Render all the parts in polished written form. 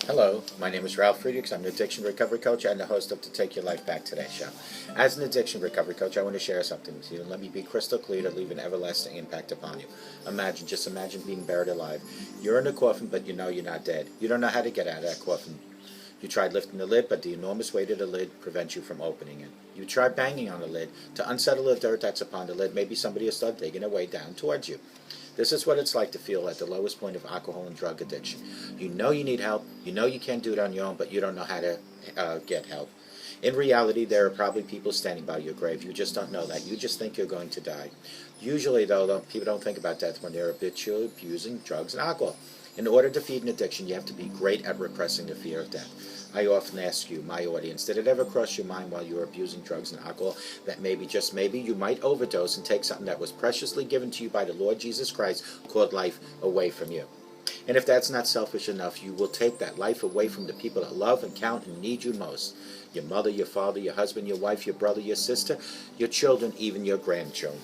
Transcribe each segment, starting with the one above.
Hello, my name is Ralf Friedrichs. I'm an addiction recovery coach and the host of the Take Your Life Back Today show. As an addiction recovery coach, I want to share something with you and let me be crystal clear to leave an everlasting impact upon you. Just imagine being buried alive. You're in a coffin, but you know you're not dead. You don't know how to get out of that coffin. You tried lifting the lid, but the enormous weight of the lid prevents you from opening it. You tried banging on the lid to unsettle the dirt that's upon the lid. Maybe somebody will start digging their way down towards you. This is what it's like to feel at the lowest point of alcohol and drug addiction. You know you need help, you know you can't do it on your own, but you don't know how to get help. In reality, there are probably people standing by your grave. You just don't know that. You just think you're going to die. Usually, though, people don't think about death when they're habitually abusing drugs and alcohol. In order to defeat an addiction, you have to be great at repressing the fear of death. I often ask you, my audience, did it ever cross your mind while you were abusing drugs and alcohol that maybe, just maybe, you might overdose and take something that was preciously given to you by the Lord Jesus Christ called life away from you? And if that's not selfish enough, you will take that life away from the people that love and count and need you most. Your mother, your father, your husband, your wife, your brother, your sister, your children, even your grandchildren.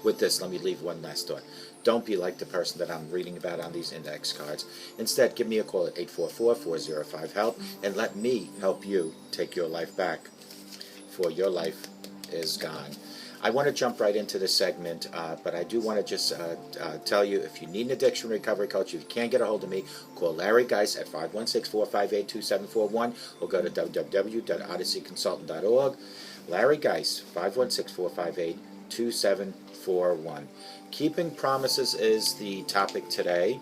With this, let me leave one last thought. Don't be like the person that I'm reading about on these index cards. Instead, give me a call at 844-405-HELP and let me help you take your life back, for your life is gone. I want to jump right into this segment, but I do want to just tell you, if you need an addiction recovery coach, if you can't get a hold of me, call Larry Geis at 516-458-2741 or go to www.odysseyconsultant.org. Larry Geis, 516-458-2741. Keeping promises is the topic today.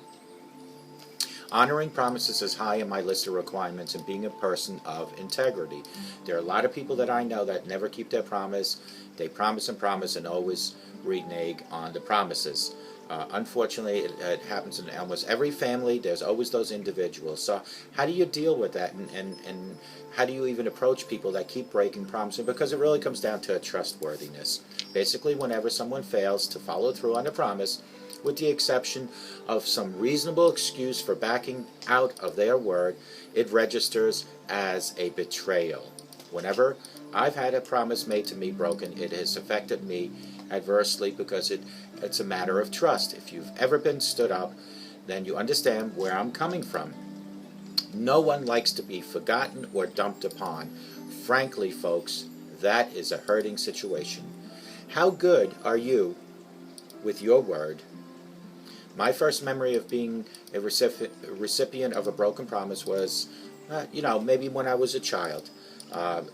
Honoring promises is high on my list of requirements and being a person of integrity. There are a lot of people that I know that never keep their promise. They promise and always renege on the promises. Unfortunately, it happens in almost every family. There's always those individuals. So how do you deal with that? And how do you even approach people that keep breaking promises? Because it really comes down to trustworthiness. Basically, whenever someone fails to follow through on a promise, with the exception of some reasonable excuse for backing out of their word, it registers as a betrayal. Whenever I've had a promise made to me broken, it has affected me adversely because it's a matter of trust. If you've ever been stood up, then you understand where I'm coming from. No one likes to be forgotten or dumped upon. Frankly, folks, that is a hurting situation. How good are you with your word? My first memory of being a recipient of a broken promise was, maybe when I was a child.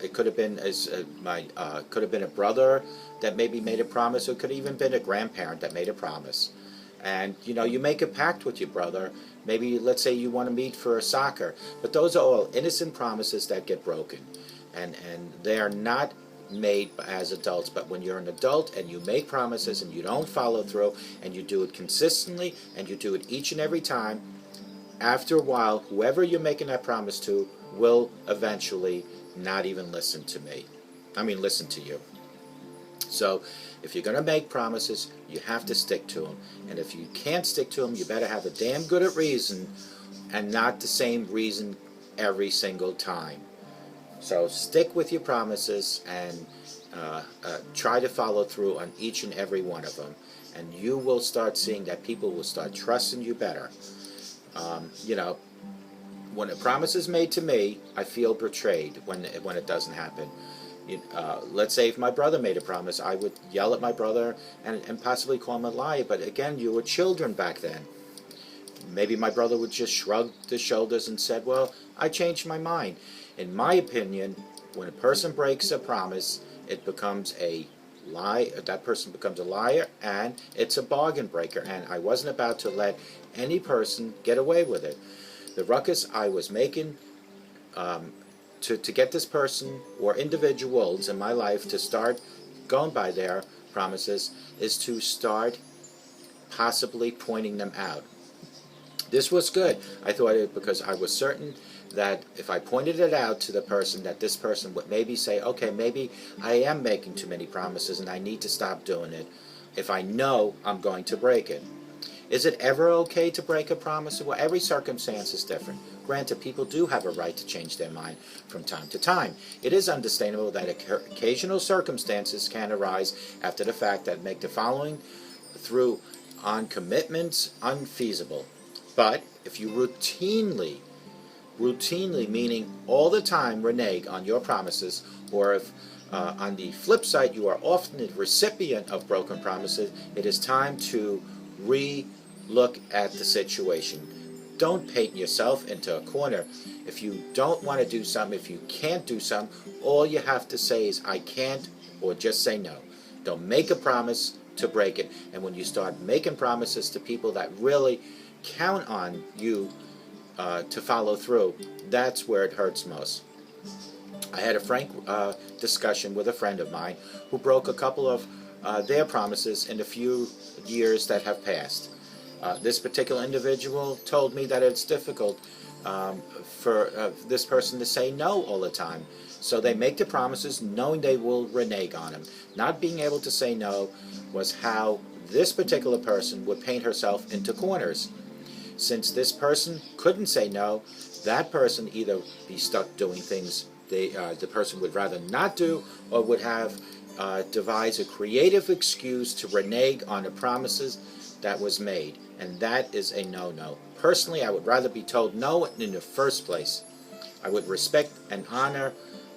It could have been could have been a brother that maybe made a promise, or it could have even been a grandparent that made a promise. And you make a pact with your brother. Maybe, let's say, you want to meet for soccer, but those are all innocent promises that get broken, and they are not made as adults. But when you're an adult and you make promises and you don't follow through, and you do it consistently and you do it each and every time, after a while, whoever you're making that promise to will eventually not even listen to you. So if you're going to make promises, you have to stick to them. And if you can't stick to them, you better have a damn good reason, and not the same reason every single time. So stick with your promises and try to follow through on each and every one of them. And you will start seeing that people will start trusting you better. When a promise is made to me, I feel betrayed when it doesn't happen. Let's say if my brother made a promise, I would yell at my brother and possibly call him a liar. But again, you were children back then. Maybe my brother would just shrug his shoulders and said, well, I changed my mind. In my opinion, when a person breaks a promise, it becomes a lie. That person becomes a liar, and it's a bargain breaker. And I wasn't about to let any person get away with it. The ruckus I was making to get this person or individuals in my life to start going by their promises is to start possibly pointing them out. This was good. I thought it because I was certain that if I pointed it out to the person, that this person would maybe say, okay, maybe I am making too many promises and I need to stop doing it if I know I'm going to break it. Is it ever okay to break a promise? Well, every circumstance is different. Granted, people do have a right to change their mind from time to time. It is understandable that occasional circumstances can arise after the fact that make the following through on commitments unfeasible. But if you routinely routinely, meaning all the time, renege on your promises, or if on the flip side you are often the recipient of broken promises, it is time to re-look at the situation. Don't paint yourself into a corner. If you don't want to do something, if you can't do something, all you have to say is I can't, or just say no. Don't make a promise to break it. And when you start making promises to people that really count on you to follow through, that's where it hurts most. I had a frank discussion with a friend of mine who broke a couple of their promises in the few years that have passed. This particular individual told me that it's difficult for this person to say no all the time. So they make the promises knowing they will renege on them. Not being able to say no was how this particular person would paint herself into corners. Since this person couldn't say no, that person either be stuck doing things the person would rather not do, or would have devised a creative excuse to renege on the promises that was made. And that is a no-no. Personally, I would rather be told no in the first place. I would respect and honor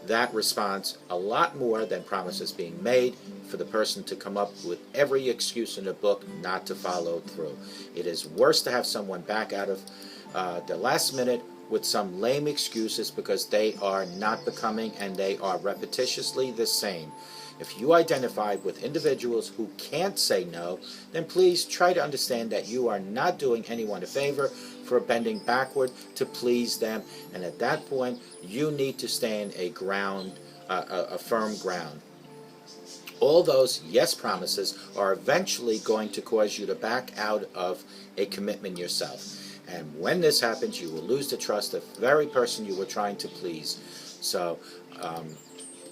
that response a lot more than promises being made for the person to come up with every excuse in the book not to follow through. It is worse to have someone back out of the last minute with some lame excuses because they are not becoming and they are repetitiously the same. If you identify with individuals who can't say no, then please try to understand that you are not doing anyone a favor for bending backward to please them, and at that point you need to stand a firm ground. All those yes promises are eventually going to cause you to back out of a commitment yourself. And when this happens, you will lose the trust of the very person you were trying to please. So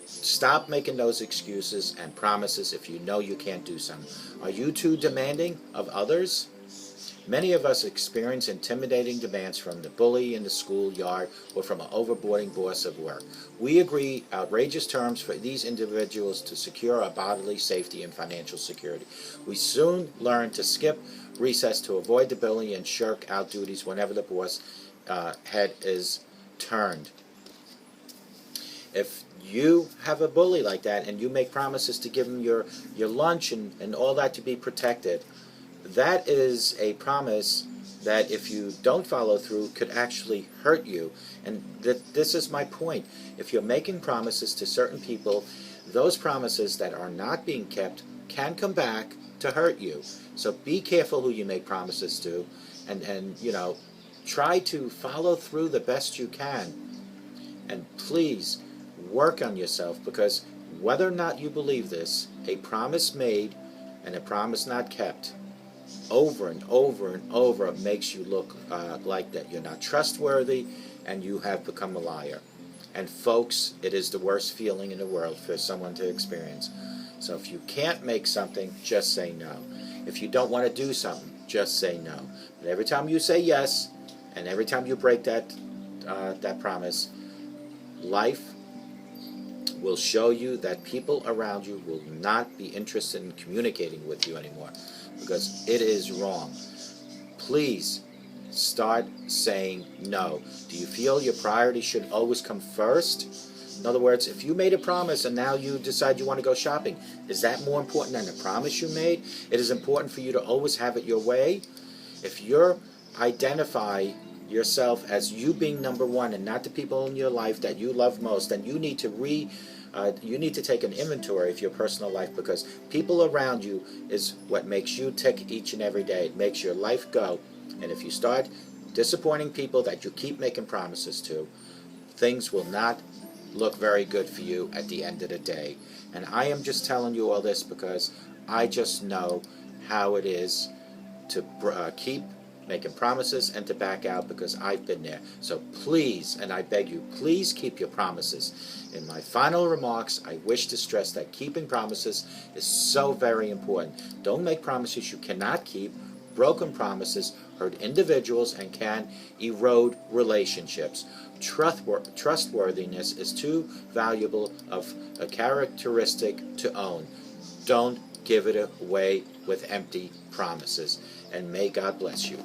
stop making those excuses and promises if you know you can't do something. Are you too demanding of others? Many of us experience intimidating demands from the bully in the schoolyard or from an overboarding boss at work. We agree outrageous terms for these individuals to secure our bodily safety and financial security. We soon learn to skip recess to avoid the bully and shirk out duties whenever the boss head is turned. If you have a bully like that and you make promises to give him your lunch and all that to be protected, that is a promise that if you don't follow through could actually hurt you. And this is my point. If you're making promises to certain people, those promises that are not being kept can come back to hurt you. So be careful who you make promises to, and you know, try to follow through the best you can. And please work on yourself, because whether or not you believe this, a promise made and a promise not kept over and over and over makes you look like that you're not trustworthy and you have become a liar. And folks, it is the worst feeling in the world for someone to experience. So if you can't make something, just say no. If you don't want to do something, just say no. But every time you say yes, and every time you break that promise, life will show you that people around you will not be interested in communicating with you anymore, because it is wrong. Please start saying no. Do you feel your priority should always come first? In other words, if you made a promise and now you decide you want to go shopping, is that more important than the promise you made? It is important for you to always have it your way. If you identify yourself as you being number one and not the people in your life that you love most, then you need to take an inventory of your personal life, because people around you is what makes you tick each and every day. It makes your life go. And if you start disappointing people that you keep making promises to, things will not look very good for you at the end of the day. And I am just telling you all this because I just know how it is to keep making promises and to back out, because I've been there. So please, and I beg you, please keep your promises. In my final remarks, I wish to stress that keeping promises is so very important. Don't make promises you cannot keep. Broken promises hurt individuals and can erode relationships. Trustworthiness is too valuable of a characteristic to own. Don't give it away with empty promises. And may God bless you.